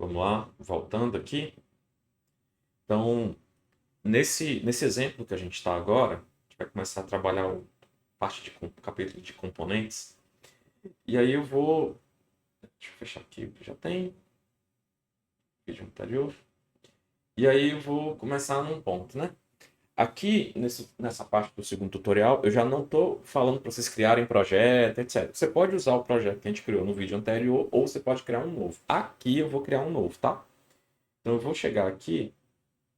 Vamos lá, voltando aqui. Então, nesse exemplo que a gente está agora, a gente vai começar a trabalhar parte de capítulo de componentes. E aí eu vou. Deixa eu fechar aqui o que já tem. Vídeo anterior. E aí eu vou começar num ponto, né? Aqui, nessa parte do segundo tutorial, eu já não estou falando para vocês criarem projeto, etc. Você pode usar o projeto que a gente criou no vídeo anterior ou você pode criar um novo. Aqui eu vou criar um novo, tá? Então eu vou chegar aqui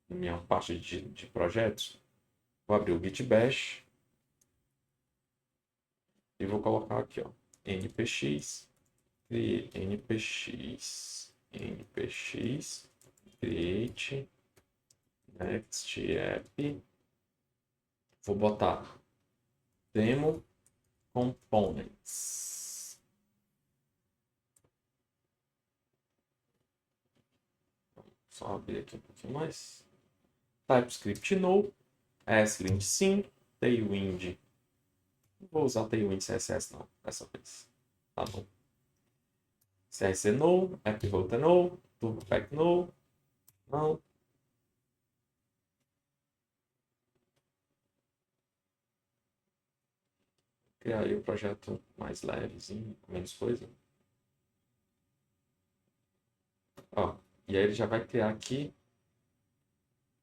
na minha parte de projetos, vou abrir o Git Bash e vou colocar aqui, ó, npx, npx, create, next app, vou botar demo components. Só abrir aqui um pouquinho mais. TypeScript no, ESLint sim, Tailwind. Não vou usar Tailwind CSS não, dessa vez. Tá bom. CRC no, AppRouter no, TurboPack no, não. Criar aí o projeto mais levezinho, com menos coisa. Ó, e aí ele já vai criar aqui,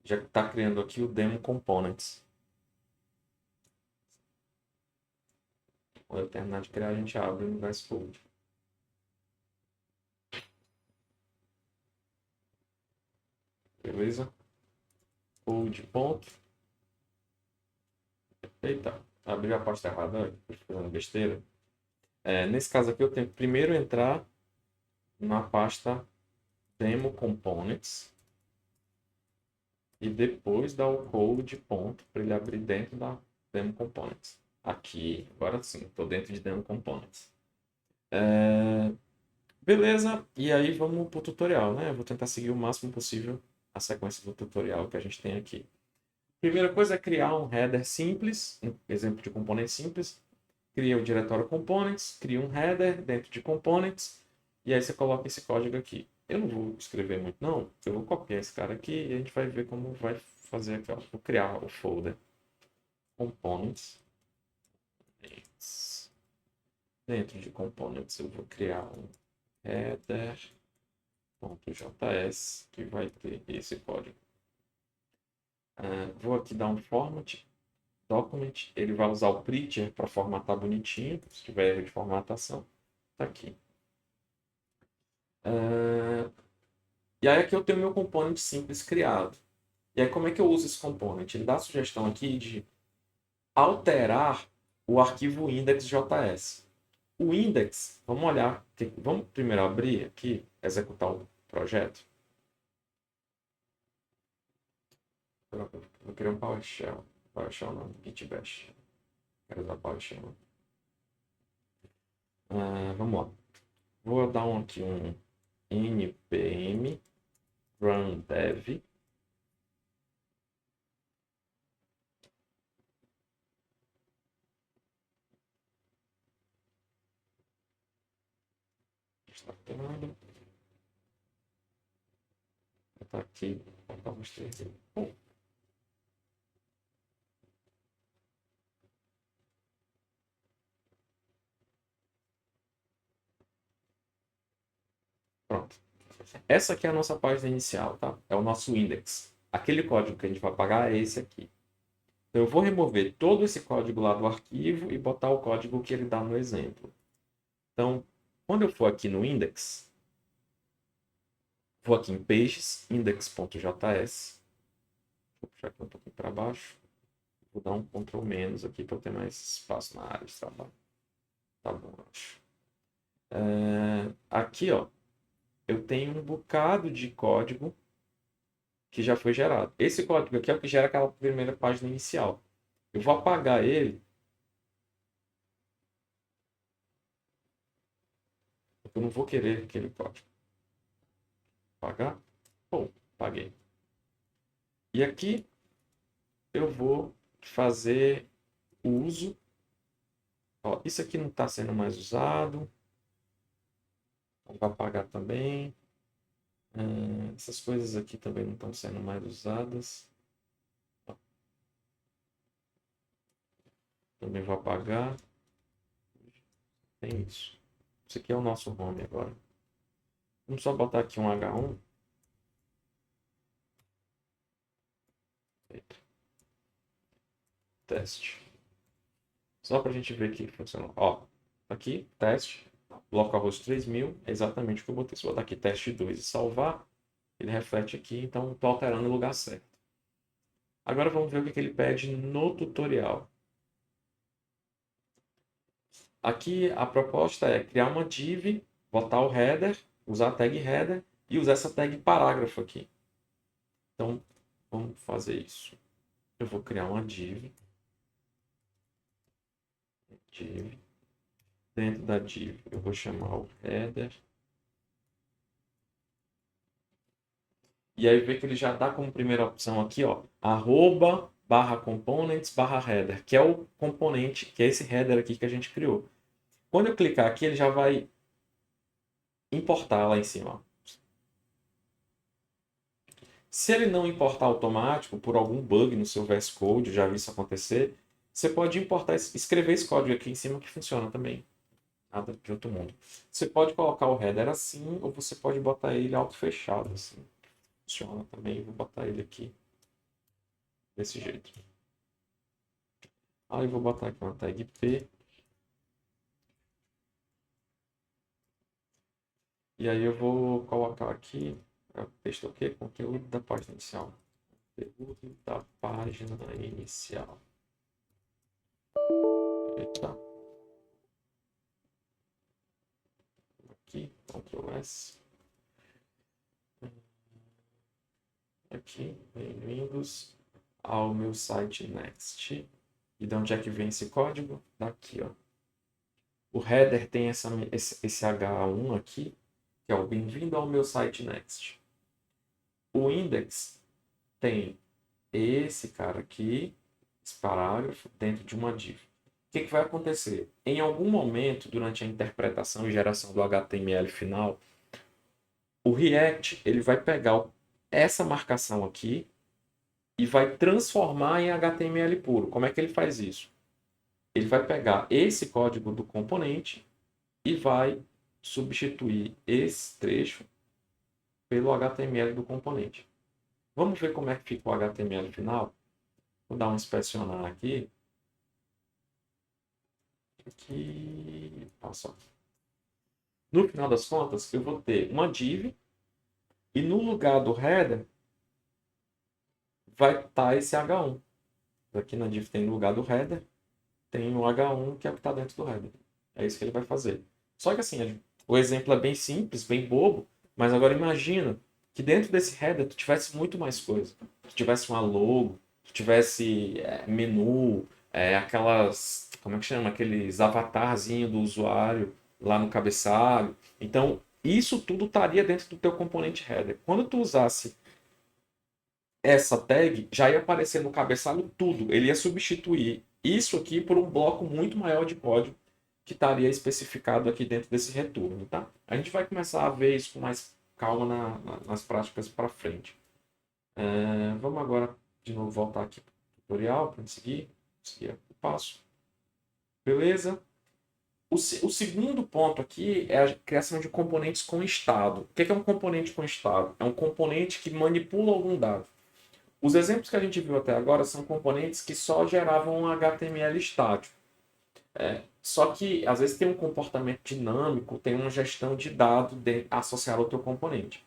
já está criando aqui o Demo Components. Quando eu terminar de criar, a gente abre o VS Code. Beleza? Code ponto. Eita, abri a pasta errada, estou fazendo besteira. Nesse caso aqui, eu tenho que primeiro entrar na pasta Demo Components e depois dar o code ponto para ele abrir dentro da Demo Components. Aqui, agora sim, estou dentro de Demo Components. Beleza, e aí vamos para o tutorial, né? Eu vou tentar seguir o máximo possível a sequência do tutorial que a gente tem aqui. Primeira coisa é criar um header simples, um exemplo de componente simples. Cria o diretório components, cria um header dentro de components, e aí você coloca esse código aqui. Eu não vou escrever muito não, eu vou copiar esse cara aqui e a gente vai ver como vai fazer aqui, ó. Vou criar o folder components. Dentro de components eu vou criar um header.js que vai ter esse código. Vou aqui dar um format document, ele vai usar o prettier para formatar bonitinho, se tiver erro de formatação, tá aqui. E aí aqui eu tenho meu component simples criado. E aí como é que eu uso esse component? Ele dá a sugestão aqui de alterar o arquivo index.js. O index, vamos olhar, vamos primeiro abrir aqui, executar o projeto. Vou criar um PowerShell. PowerShell não, Git Bash. Quero usar PowerShell. Vamos lá. Vou dar aqui um npm run dev. Está terminando. Está aqui. Vamos ter aqui. Pronto. Essa aqui é a nossa página inicial, tá? É o nosso index. Aquele código que a gente vai apagar é esse aqui. Então, eu vou remover todo esse código lá do arquivo e botar o código que ele dá no exemplo. Então, quando eu for aqui no index, vou aqui em pages, index.js. Vou puxar aqui um pouquinho para baixo. Vou dar um Ctrl- aqui para eu ter mais espaço na área de trabalho. Tá bom, acho. Aqui, ó, eu tenho um bocado de código que já foi gerado. Esse código aqui é o que gera aquela primeira página inicial. Eu vou apagar ele, porque eu não vou querer aquele código. Apagar? Bom, apaguei. E aqui eu vou fazer o uso. Ó, isso aqui não está sendo mais usado. Então, vou apagar também. Essas coisas aqui também não estão sendo mais usadas. Também vou apagar. Tem isso. Isso aqui é o nosso home agora. Vamos só botar aqui um H1. Eita. Teste. Só para a gente ver que funciona. Ó, aqui, teste. Localhost 3000 é exatamente o que eu botei. Se eu botar aqui teste 2 e salvar, ele reflete aqui, então estou alterando o lugar certo. Agora vamos ver o que ele pede no tutorial. Aqui a proposta é criar uma div, botar o header, usar a tag header e usar essa tag parágrafo aqui. Então, vamos fazer isso. Eu vou criar uma div. Dentro da div, eu vou chamar o header. E aí vê que ele já dá como primeira opção aqui, ó, @components/header, que é o componente, que é esse header aqui que a gente criou. Quando eu clicar aqui, ele já vai importar lá em cima. Ó. Se ele não importar automático, por algum bug no seu VS Code, eu já vi isso acontecer, você pode importar, escrever esse código aqui em cima que funciona também. Nada de outro mundo. Você pode colocar o header assim, ou você pode botar ele auto-fechado assim. Funciona também. Vou botar ele aqui desse jeito. Aí vou botar aqui uma tag P. E aí eu vou colocar aqui, texto o quê? Conteúdo da página inicial. Conteúdo da página inicial. Eita. Aqui, Ctrl S. Aqui, bem-vindos ao meu site Next. E de onde é que vem esse código? Daqui, ó. O header tem esse H1 aqui, que é o bem-vindo ao meu site Next. O index tem esse cara aqui, esse parágrafo, dentro de uma div. O que vai acontecer? Em algum momento, durante a interpretação e geração do HTML final, o React ele vai pegar essa marcação aqui e vai transformar em HTML puro. Como é que ele faz isso? Ele vai pegar esse código do componente e vai substituir esse trecho pelo HTML do componente. Vamos ver como é que fica o HTML final? Vou dar um inspecionar aqui. Aqui, passa. No final das contas, eu vou ter uma div e no lugar do header vai estar esse H1. Aqui na div tem no lugar do header, tem o H1 que é o que está dentro do header. É isso que ele vai fazer. Só que assim, o exemplo é bem simples, bem bobo, mas agora imagina que dentro desse header tu tivesse muito mais coisa. Tu tivesse uma logo, tu tivesse menu, aquelas, como é que chama? Aqueles avatarzinho do usuário lá no cabeçalho. Então, isso tudo estaria dentro do teu componente header. Quando tu usasse essa tag, já ia aparecer no cabeçalho tudo. Ele ia substituir isso aqui por um bloco muito maior de código que estaria especificado aqui dentro desse retorno, tá? A gente vai começar a ver isso com mais calma nas práticas para frente. Vamos agora de novo voltar aqui para o tutorial para seguir o passo. Beleza? O segundo ponto aqui é a criação de componentes com estado. O que é um componente com estado? É um componente que manipula algum dado. Os exemplos que a gente viu até agora são componentes que só geravam um HTML estático. Só que, às vezes, tem um comportamento dinâmico, tem uma gestão de dados associada ao teu componente.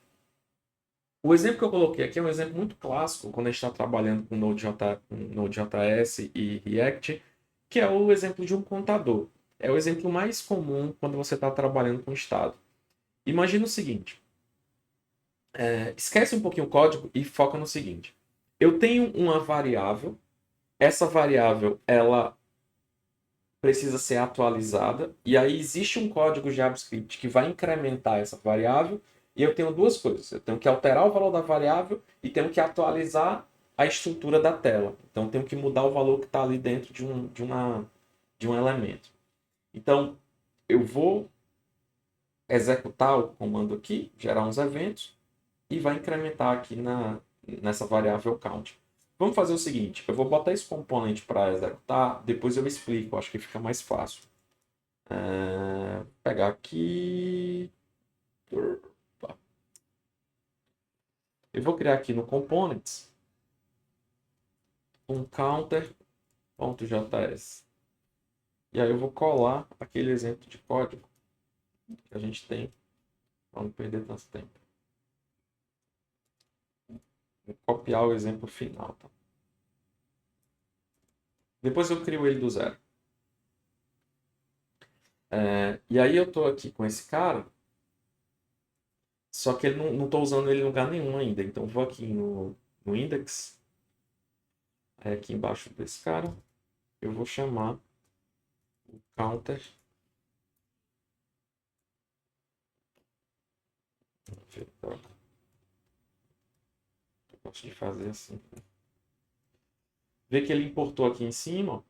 O exemplo que eu coloquei aqui é um exemplo muito clássico quando a gente está trabalhando com Node.js e React, que é o exemplo de um contador. É o exemplo mais comum quando você está trabalhando com estado. Imagina o seguinte, esquece um pouquinho o código e foca no seguinte. Eu tenho uma variável, essa variável ela precisa ser atualizada, e aí existe um código JavaScript que vai incrementar essa variável, e eu tenho duas coisas. Eu tenho que alterar o valor da variável e tenho que atualizar a estrutura da tela. Então, eu tenho que mudar o valor que está ali dentro de um elemento. Então, eu vou executar o comando aqui, gerar uns eventos, e vai incrementar aqui nessa variável count. Vamos fazer o seguinte, eu vou botar esse componente para executar, depois eu explico, acho que fica mais fácil. Pegar aqui... Eu vou criar aqui no components um counter.js. E aí eu vou colar aquele exemplo de código que a gente tem para não perder tanto tempo. Vou copiar o exemplo final. Tá? Depois eu crio ele do zero. E aí eu estou aqui com esse cara, só que ele não estou usando ele em lugar nenhum ainda. Então vou aqui no index, aqui embaixo desse cara, eu vou chamar o counter. Eu gosto de fazer assim. Vê que ele importou aqui em cima.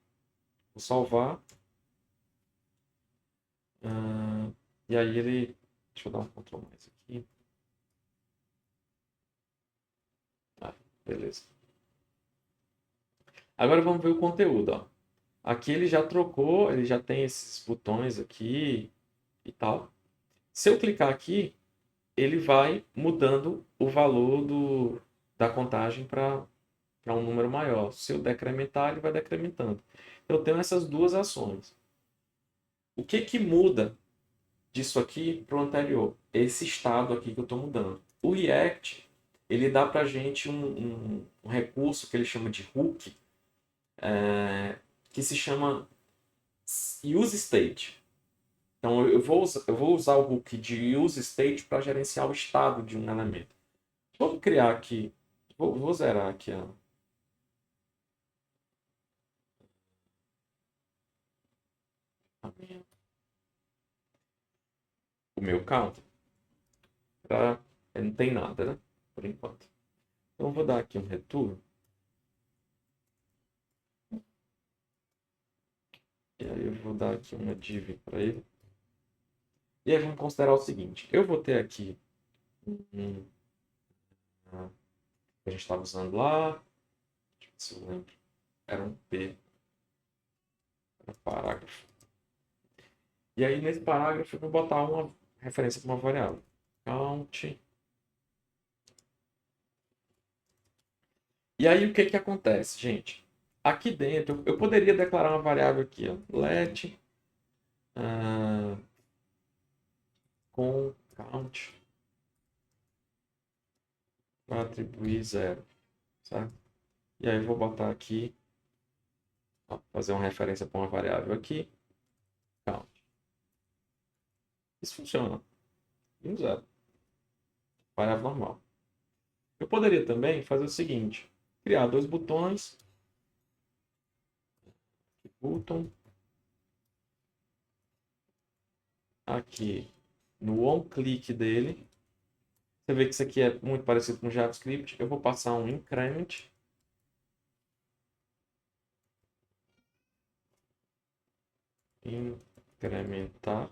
Vou salvar. E aí ele... Deixa eu dar um Ctrl mais aqui. Beleza. Agora vamos ver o conteúdo. Ó. Aqui ele já trocou, ele já tem esses botões aqui e tal. Se eu clicar aqui, ele vai mudando o valor da contagem para um número maior. Se eu decrementar, ele vai decrementando. Eu tenho essas duas ações. O que muda disso aqui para o anterior? Esse estado aqui que eu estou mudando. O React, ele dá para a gente um recurso que ele chama de hook, que se chama useState. Então eu vou usar o hook de useState para gerenciar o estado de um elemento. Vamos criar aqui, vou zerar aqui o meu count. Não tem nada, né? Por enquanto. Então eu vou dar aqui um return. E aí eu vou dar aqui uma div para ele. E aí vamos considerar o seguinte. Eu vou ter aqui que a gente estava usando lá. Deixa eu ver se eu lembro. Era um P. Era parágrafo. E aí nesse parágrafo eu vou botar uma referência para uma variável. Count. E aí o que acontece, gente? Aqui dentro, eu poderia declarar uma variável aqui, ó, let com count para atribuir 0, certo? E aí eu vou botar aqui, ó, fazer uma referência para uma variável aqui, count. Isso funciona. Um zero. Variável normal. Eu poderia também fazer o seguinte, criar dois botões, button, aqui no onClick dele. Você vê que isso aqui é muito parecido com JavaScript. Eu vou passar um increment. Incrementar.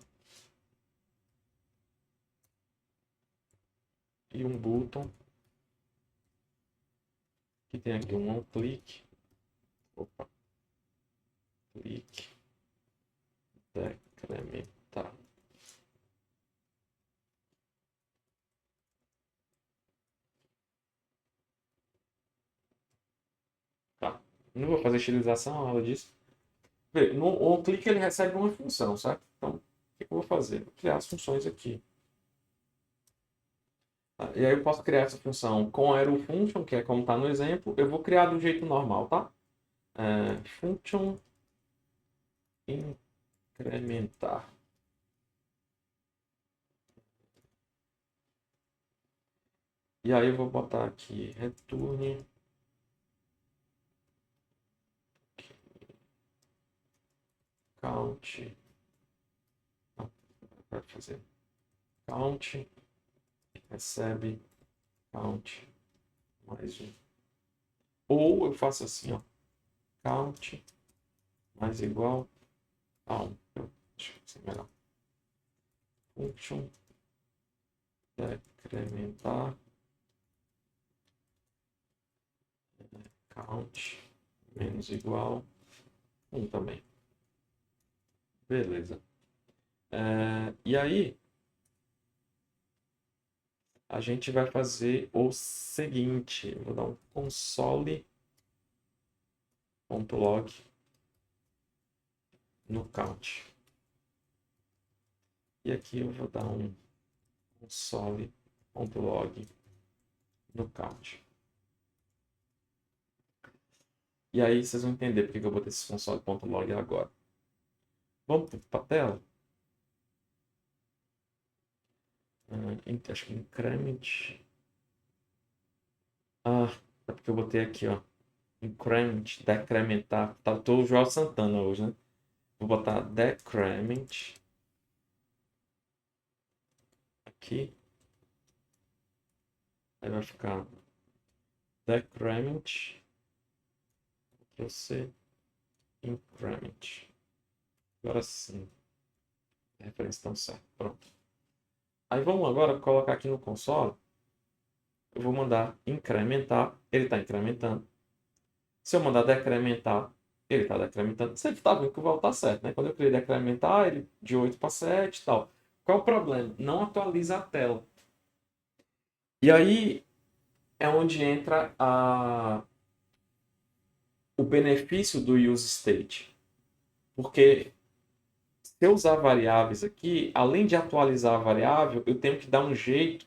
E um button. Que tem aqui um onClick. Opa. Clique. Decrementar. Tá. Não vou fazer estilização, nada disso. No onClick ele recebe uma função, certo? Então, o que eu vou fazer? Vou criar as funções aqui. Tá? E aí eu posso criar essa função com AeroFunction, que é como está no exemplo. Eu vou criar do jeito normal, tá? Function incrementar. E aí eu vou botar aqui return count. Vai fazer count recebe count mais um. Ou eu faço assim, ó, count mais igual a 1. Deixa eu ser melhor. Function decrementar count menos igual 1 também. Beleza. E aí, a gente vai fazer o seguinte. Vou dar um console.log no count. E aqui eu vou dar um console.log no count. E aí vocês vão entender porque eu botei esse console.log agora. Vamos para a tela? Acho que increment. É porque eu botei aqui, ó. Increment, decrementar. Tô o João Santana hoje, né? Vou botar decrement aqui. Aí vai ficar decrement, Ctrl+C, increment. Agora sim. A referência está certa. Pronto. Aí vamos agora colocar aqui no console. Eu vou mandar incrementar. Ele está incrementando. Se eu mandar decrementar, ele está decrementando. Você está vendo que o valor está certo, né? Quando eu queria decrementar, ele de 8 para 7 e tal. Qual o problema? Não atualiza a tela. E aí é onde entra o benefício do useState. Porque se eu usar variáveis aqui, além de atualizar a variável, eu tenho que dar um jeito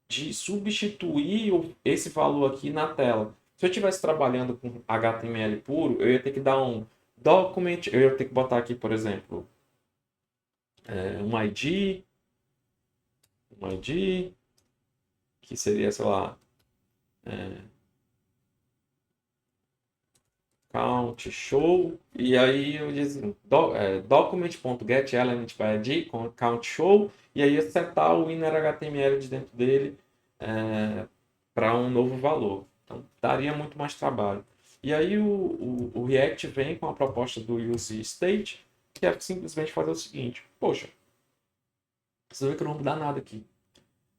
de substituir esse valor aqui na tela. Se eu estivesse trabalhando com HTML puro, eu ia ter que dar um document, eu ia ter que botar aqui, por exemplo, um ID, que seria, sei lá, count show, e aí eu disse document.getElementById com count show, e aí setar o inner HTML de dentro dele para um novo valor. Então daria muito mais trabalho. E aí o React vem com a proposta do useState, que é simplesmente fazer o seguinte: poxa, você vê que eu não vou mudar nada aqui.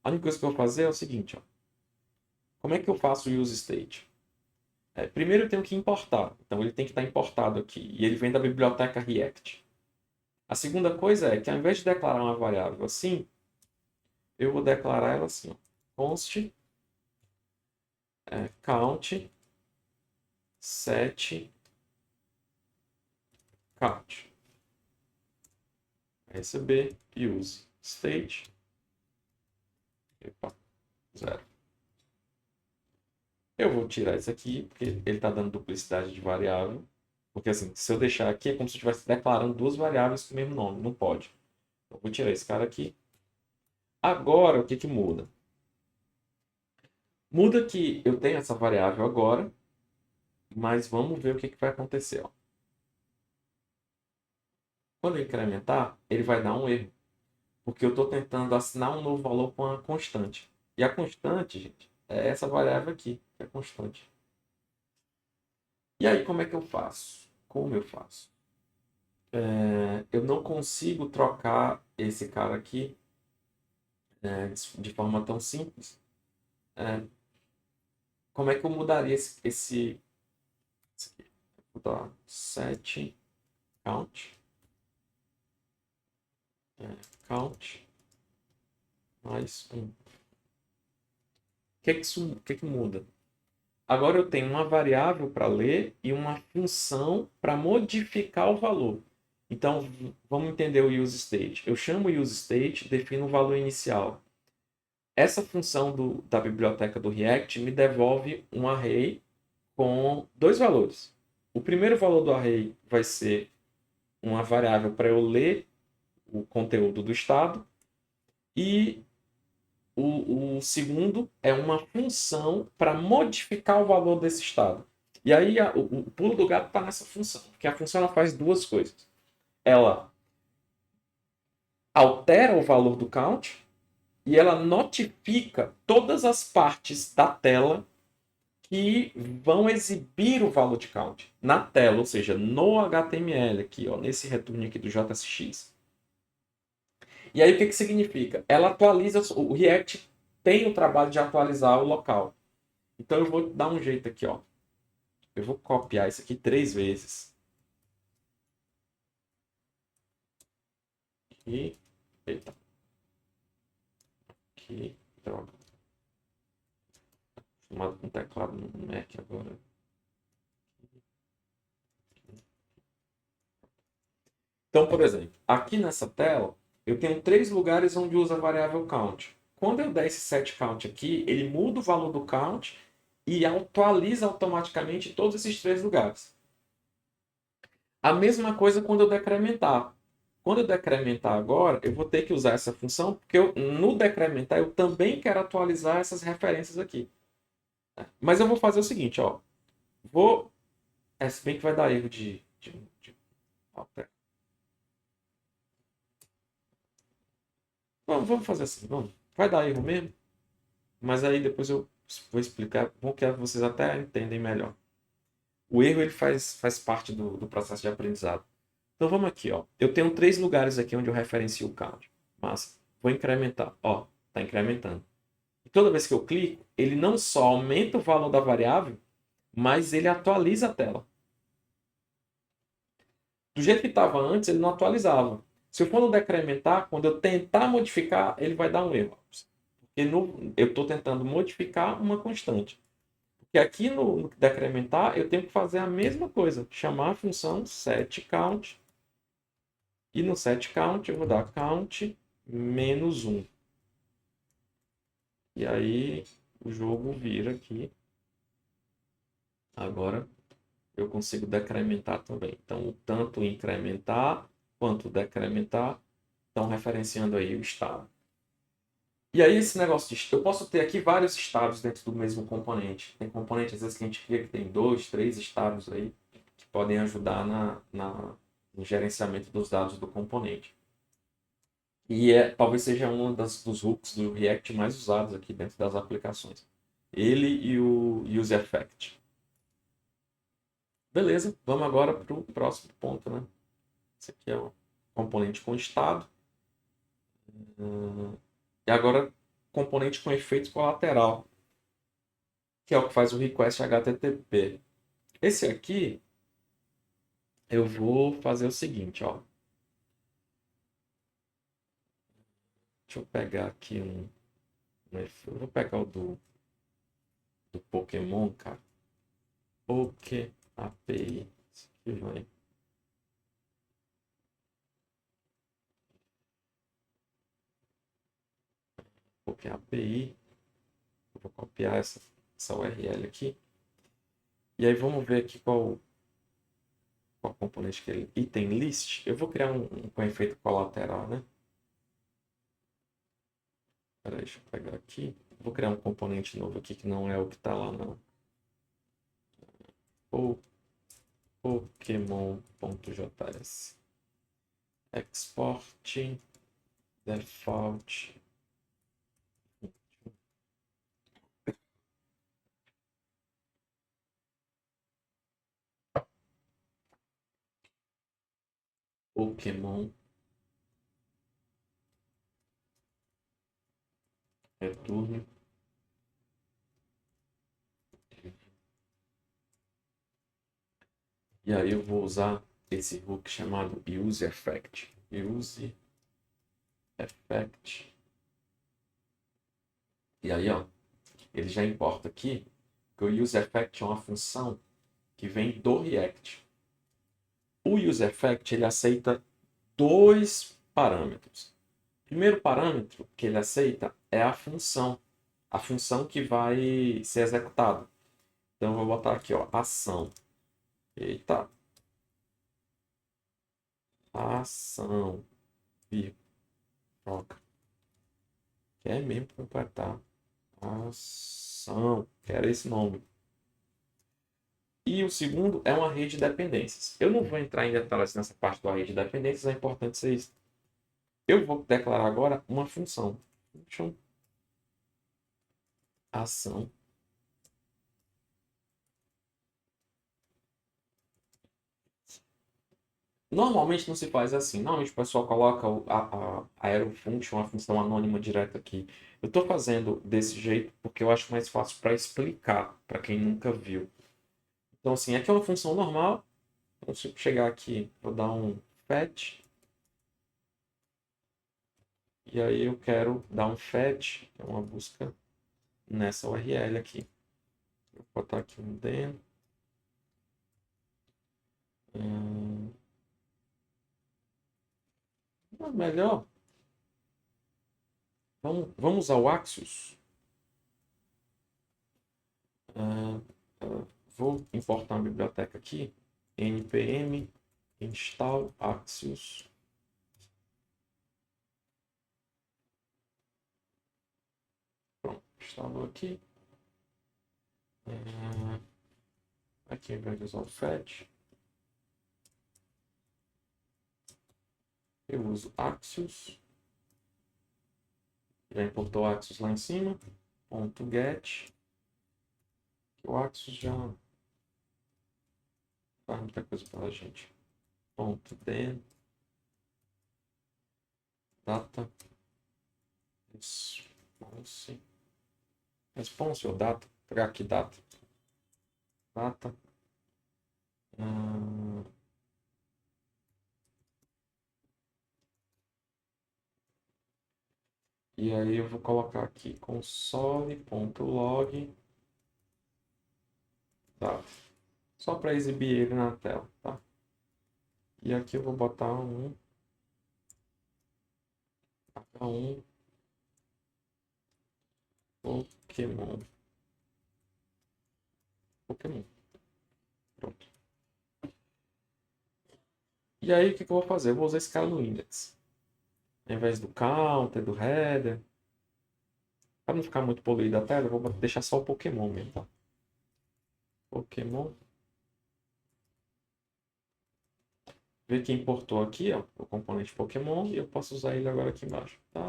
A única coisa que eu vou fazer é o seguinte, ó. Como é que eu faço o useState? Primeiro eu tenho que importar. Então ele tem que estar importado aqui. E ele vem da biblioteca React. A segunda coisa é que ao invés de declarar uma variável assim, eu vou declarar ela assim, ó. Const count set count. Receber use state 0. Eu vou tirar isso aqui, porque ele está dando duplicidade de variável. Porque assim, se eu deixar aqui, é como se eu estivesse declarando duas variáveis com o mesmo nome. Não pode. Eu vou tirar esse cara aqui. Agora, o que que muda? Muda que eu tenho essa variável agora, mas vamos ver o que que vai acontecer. Ó. Quando eu incrementar, ele vai dar um erro. Porque eu estou tentando assinar um novo valor com a constante. E a constante, gente, é essa variável aqui, que é a constante. E aí, como é que eu faço? Como eu faço? Eu não consigo trocar esse cara aqui de forma tão simples. Como é que eu mudaria esse aqui? Vou dar set count. Count mais 1. O que que muda? Agora eu tenho uma variável para ler e uma função para modificar o valor. Então, vamos entender o useState. Eu chamo o useState, defino o valor inicial. Essa função da biblioteca do React me devolve um array com dois valores. O primeiro valor do array vai ser uma variável para eu ler o conteúdo do estado e o segundo é uma função para modificar o valor desse estado. E aí o pulo do gato está nessa função, porque a função ela faz duas coisas. Ela altera o valor do count e ela notifica todas as partes da tela que vão exibir o valor de count na tela, ou seja, no HTML aqui, ó, nesse return aqui do JSX. E aí o que significa? Ela atualiza, o React tem o trabalho de atualizar o local. Então eu vou dar um jeito aqui, ó. Eu vou copiar isso aqui 3 vezes. Aqui. Eita. Aqui. Droga. Acostumado com teclado no Mac agora. Então, por exemplo, aqui nessa tela, eu tenho 3 lugares onde usa a variável count. Quando eu der esse set count aqui, ele muda o valor do count e atualiza automaticamente todos esses 3 lugares. A mesma coisa quando eu decrementar. Quando eu decrementar agora, eu vou ter que usar essa função, porque no decrementar eu também quero atualizar essas referências aqui. Mas eu vou fazer o seguinte, ó. Se bem que vai dar erro de... Vamos fazer assim, vamos. Vai dar erro mesmo, mas aí depois eu vou explicar, bom que vocês até entendem melhor. O erro ele faz parte do processo de aprendizado. Então vamos aqui, ó. Eu tenho 3 lugares aqui onde eu referencio o count. Massa. Vou incrementar. Ó, tá incrementando. E toda vez que eu clico, ele não só aumenta o valor da variável, mas ele atualiza a tela. Do jeito que estava antes, ele não atualizava. Se eu for no decrementar, quando eu tentar modificar, ele vai dar um erro. Porque eu estou tentando modificar uma constante. Porque aqui no decrementar, eu tenho que fazer a mesma coisa. Chamar a função setCount. E no setCount, eu vou dar count menos 1. E aí, o jogo vira aqui. Agora, eu consigo decrementar também. Então, tanto incrementar quanto decrementar estão referenciando aí o estado. E aí, esse negócio de... Eu posso ter aqui vários estados dentro do mesmo componente. Tem componente, às vezes, que a gente cria que tem 2, 3 estados aí que podem ajudar no gerenciamento dos dados do componente. E talvez seja um dos hooks do React mais usados aqui dentro das aplicações. Ele e o UseEffect. Beleza, vamos agora para o próximo ponto, né? Esse aqui é o componente com estado. E agora, componente com efeito colateral, que é o que faz o request HTTP. Esse aqui, eu vou fazer o seguinte, ó. Deixa eu pegar aqui eu vou pegar o do Pokémon, cara. Poké API. Isso aqui vai. Poké API. Eu vou copiar essa URL aqui. E aí vamos ver aqui qual componente que ele... Item list. Eu vou criar um com efeito colateral, né? Peraí, deixa eu pegar aqui. Vou criar um componente novo aqui que não é o que está lá na Pokémon.js. Export default Pokémon return. E aí eu vou usar esse hook chamado UseEffect. UseEffect. E aí, ó, ele já importa aqui que o UseEffect é uma função que vem do React. O UseEffect ele aceita 2 parâmetros. O primeiro parâmetro que ele aceita é a função que vai ser executada. Então eu vou botar aqui, ó, ação. Eita. Ação. Troca. Quer mesmo completar. Ação. Quero esse nome. E o segundo é uma rede de dependências. Eu não vou entrar em detalhes nessa parte da rede de dependências, é importante ser isso. Eu vou declarar agora uma função. Function ação. Normalmente não se faz assim. Normalmente o pessoal coloca a AeroFunction, a função anônima direto aqui. Eu estou fazendo desse jeito porque eu acho mais fácil para explicar para quem nunca viu. Então, assim, aqui é uma função normal. Então, se eu chegar aqui, vou dar um fetch. E aí eu quero dar um fetch, que é uma busca nessa URL aqui. Vou botar aqui um den. Melhor. Vamos ao Axios. Vou importar uma biblioteca aqui. npm install Axios. Pronto, instalou aqui. Aqui vai usar o fetch. Eu uso Axios. Já importou Axios lá em cima. .get. O Axios já faz muita coisa pela gente. .den. Data. Response. Response ou data? Vou pegar aqui data. Data. E aí eu vou colocar aqui console.log data. Só para exibir ele na tela, tá? E aqui eu vou botar um H1 Pokémon. Pronto. E aí o que eu vou fazer? Eu vou usar esse cara no index. Ao invés do counter, do header. Para não ficar muito poluída a tela, eu vou deixar só o Pokémon mesmo, tá? Pokémon. Vê que importou aqui, ó, o componente Pokémon, e eu posso usar ele agora aqui embaixo, tá?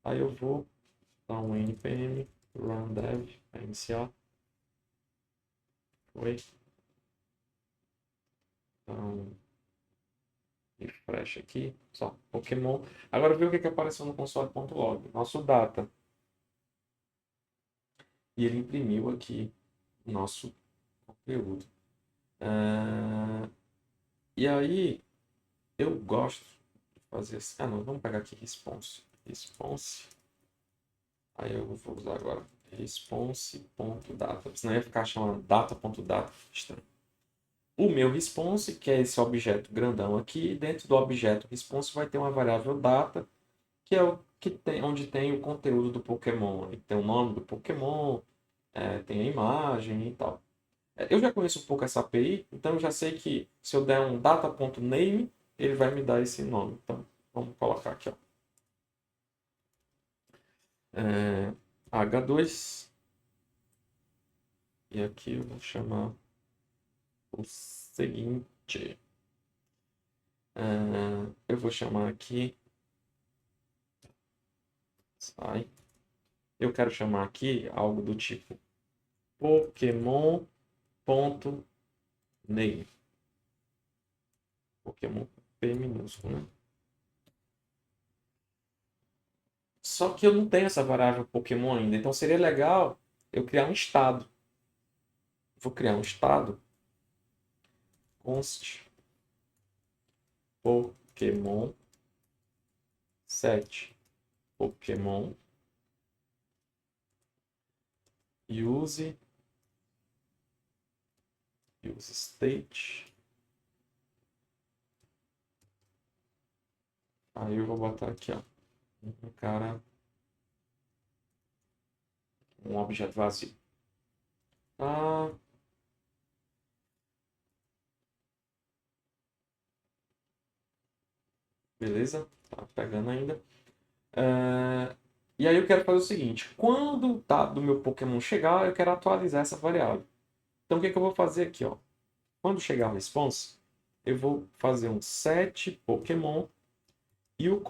Aí eu vou dar um npm run dev para iniciar. Oi. Então, refresh aqui, só Pokémon. Agora viu o que apareceu no console.log? Nosso data. E ele imprimiu aqui o nosso conteúdo. E aí, eu gosto de fazer assim. Ah, não, vamos pegar aqui response. Response. Aí eu vou usar agora response.data. Senão ia ficar chamando data.data. Estranho. O meu response, que é esse objeto grandão aqui, dentro do objeto response vai ter uma variável data, que é o que tem, onde tem o conteúdo do Pokémon. Tem o nome do Pokémon, tem a imagem e tal. Eu já conheço um pouco essa API, então eu já sei que se eu der um data.name, ele vai me dar esse nome. Então, vamos colocar aqui, ó. H2. E aqui eu vou chamar o seguinte. Eu vou chamar aqui. Sai. Eu quero chamar aqui algo do tipo Pokémon.name. Pokémon P minúsculo, né? Só que eu não tenho essa variável Pokémon ainda. Então seria legal eu criar um estado. Vou criar um estado const Pokémon set Pokémon use state. Aí eu vou botar aqui, ó, um objeto vazio. Beleza? Tá pegando ainda. E aí eu quero fazer o seguinte. Quando o dado do meu Pokémon chegar, eu quero atualizar essa variável. Então o que eu vou fazer aqui? Ó? Quando chegar o response, eu vou fazer um set Pokémon e o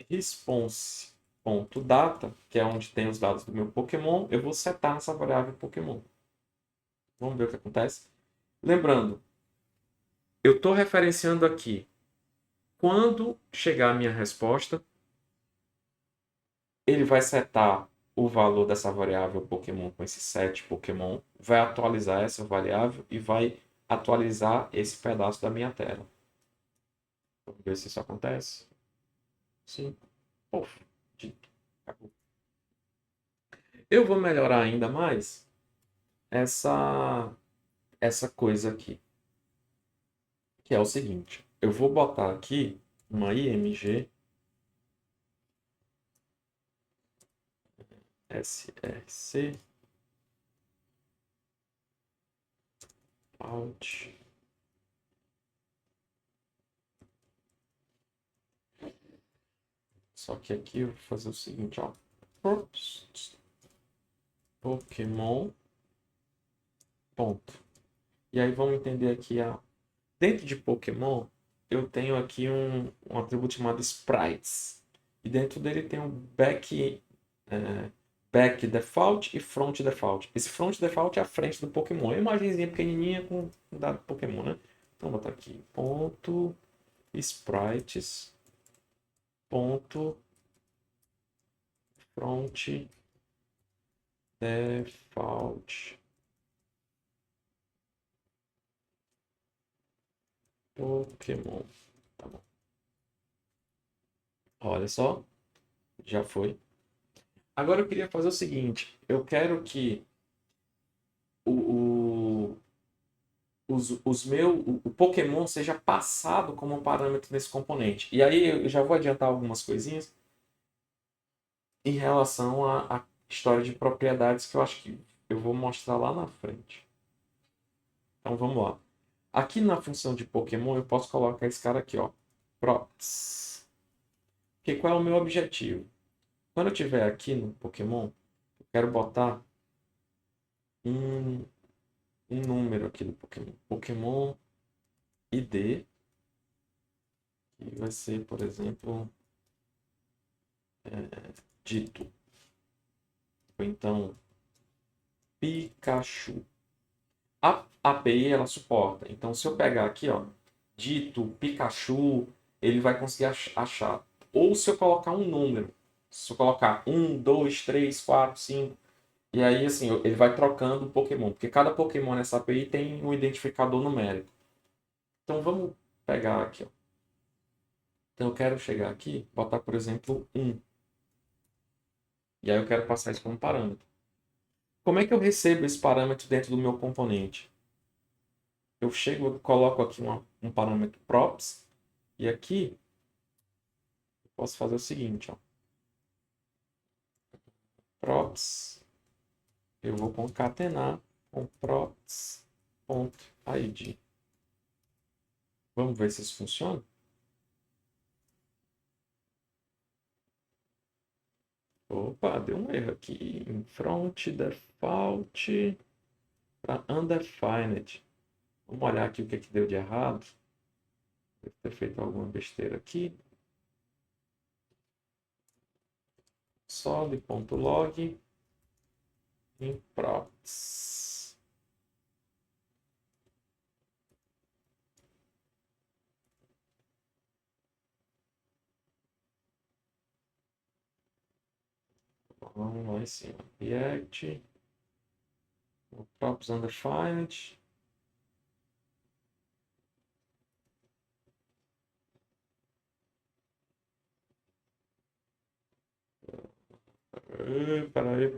response.data, que é onde tem os dados do meu Pokémon, eu vou setar essa variável Pokémon. Vamos ver o que acontece. Lembrando, eu estou referenciando aqui. Quando chegar a minha resposta, ele vai setar o valor dessa variável Pokémon com esse set Pokémon, vai atualizar essa variável e vai atualizar esse pedaço da minha tela. Vamos ver se isso acontece. Sim. Puf, dito. Acabou. Eu vou melhorar ainda mais essa coisa aqui, que é o seguinte. Eu vou botar aqui uma IMG SRC out. Só que aqui eu vou fazer o seguinte, ó. Pokémon. Ponto. E aí vamos entender aqui dentro de Pokémon, eu tenho aqui um atributo chamado Sprites. E dentro dele tem um back default e front default. Esse front default é a frente do Pokémon. É uma imagenzinha pequenininha com dado Pokémon, né? Então vou botar aqui ponto sprites ponto front default Pokémon. Tá bom. Olha só, já foi. Agora eu queria fazer o seguinte: eu quero que o, o Pokémon seja passado como um parâmetro nesse componente. E aí eu já vou adiantar algumas coisinhas em relação à história de propriedades que eu acho que eu vou mostrar lá na frente. Então vamos lá. Aqui na função de Pokémon eu posso colocar esse cara aqui, ó, props. Porque qual é o meu objetivo? Quando eu estiver aqui no Pokémon, eu quero botar um, um número aqui do Pokémon. Pokémon ID, que vai ser, por exemplo, dito. Ou então, Pikachu. A API ela suporta. Então, se eu pegar aqui, ó, dito Pikachu, ele vai conseguir achar. Ou se eu colocar um número, se eu colocar 1, 2, 3, 4, 5, e aí assim, ele vai trocando o Pokémon, porque cada Pokémon nessa API tem um identificador numérico. Então vamos pegar aqui, ó. Então eu quero chegar aqui, botar, por exemplo, 1. E aí eu quero passar isso como parâmetro. Como é que eu recebo esse parâmetro dentro do meu componente? Eu chego, coloco aqui um parâmetro props, e aqui eu posso fazer o seguinte, ó. Props, eu vou concatenar com props.id. Vamos ver se isso funciona? Opa, deu um erro aqui. Em front default para undefined. Vamos olhar aqui o que deu de errado. Deve ter feito alguma besteira aqui. Solid.log em props. Vamos lá em cima. React. Props undefined. Peraí.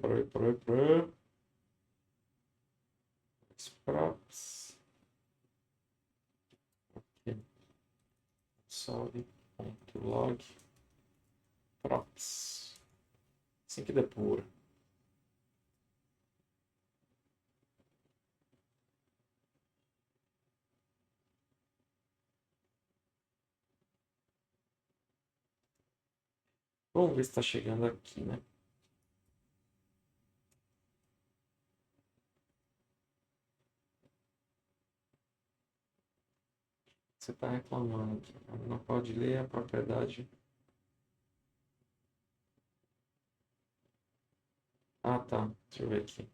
Props. Aqui. Solid.log props. Assim que depura. Vamos ver se está chegando aqui, né? Você está reclamando aqui. Não pode ler a propriedade. Ah, tá. Deixa eu ver aqui.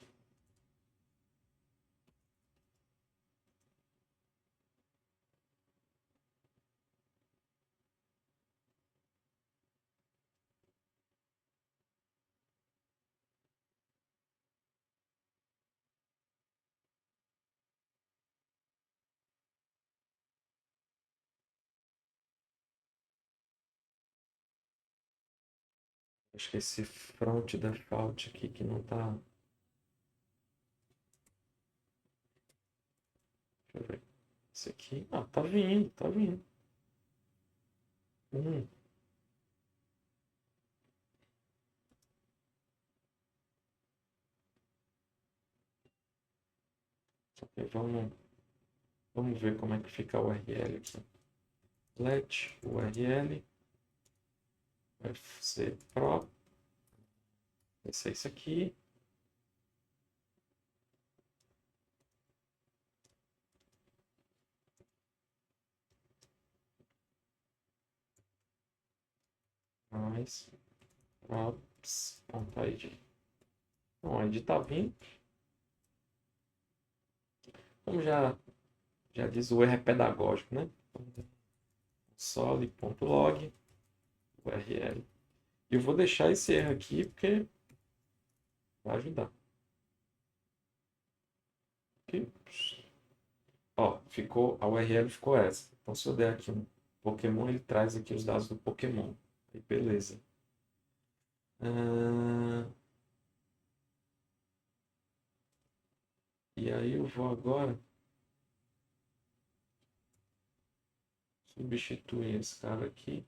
Acho que esse front default aqui que não tá. Deixa eu ver. Esse aqui. Ah, tá vindo, tá vindo. Hum. Ok, vamos ver como é que fica a URL aqui. Let URL fc pro. Esse é isso aqui. Mais props.id. Então, a ID tá vindo. Como já diz, o erro é pedagógico, né? Console.log URL. E eu vou deixar esse erro aqui porque vai ajudar. Aqui. Ó, a URL ficou essa. Então, se eu der aqui um Pokémon, ele traz aqui os dados do Pokémon. Aí, beleza. E aí eu vou agora substituir esse cara aqui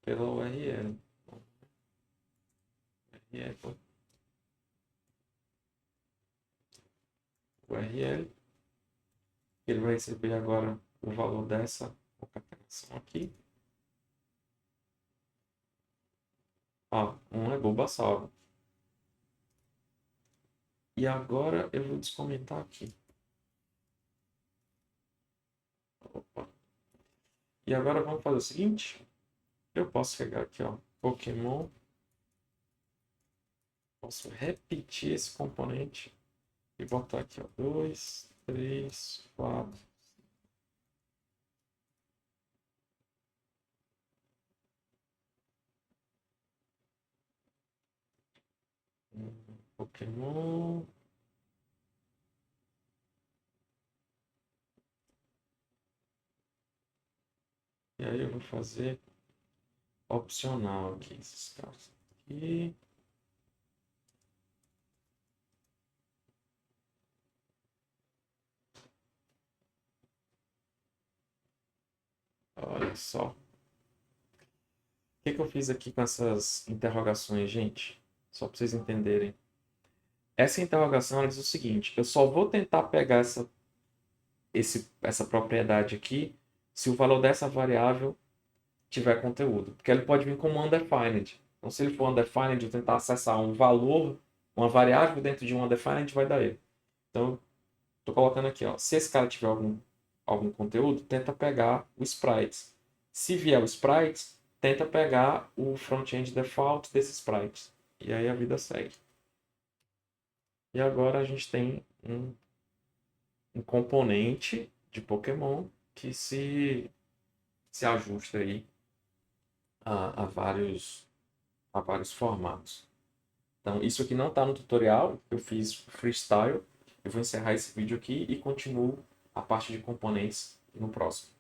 pela URL. URL. Ele vai receber agora o valor dessa concatenação aqui. Ó, um é Bulbasaur. E agora eu vou descomentar aqui. Opa. E agora vamos fazer o seguinte. Eu posso pegar aqui, ó, Pokémon. Posso repetir esse componente e botar aqui, ó, 2, 3, 4. Pokémon. E aí eu vou fazer opcional aqui, esses caras aqui. Olha só. O que eu fiz aqui com essas interrogações, gente? Só para vocês entenderem. Essa interrogação ela diz o seguinte: eu só vou tentar pegar essa propriedade aqui se o valor dessa variável tiver conteúdo. Porque ele pode vir como undefined. Então, se ele for undefined, eu tentar acessar um valor, uma variável dentro de um undefined, vai dar ele. Então, estou colocando aqui, ó, se esse cara tiver algum conteúdo, tenta pegar o sprites. Se vier o sprites, tenta pegar o front-end default desses sprites. E aí a vida segue. E agora a gente tem um componente de Pokémon que se ajusta aí a vários formatos. Então, isso aqui não está no tutorial, eu fiz freestyle. Eu vou encerrar esse vídeo aqui e continuo a parte de componentes no próximo.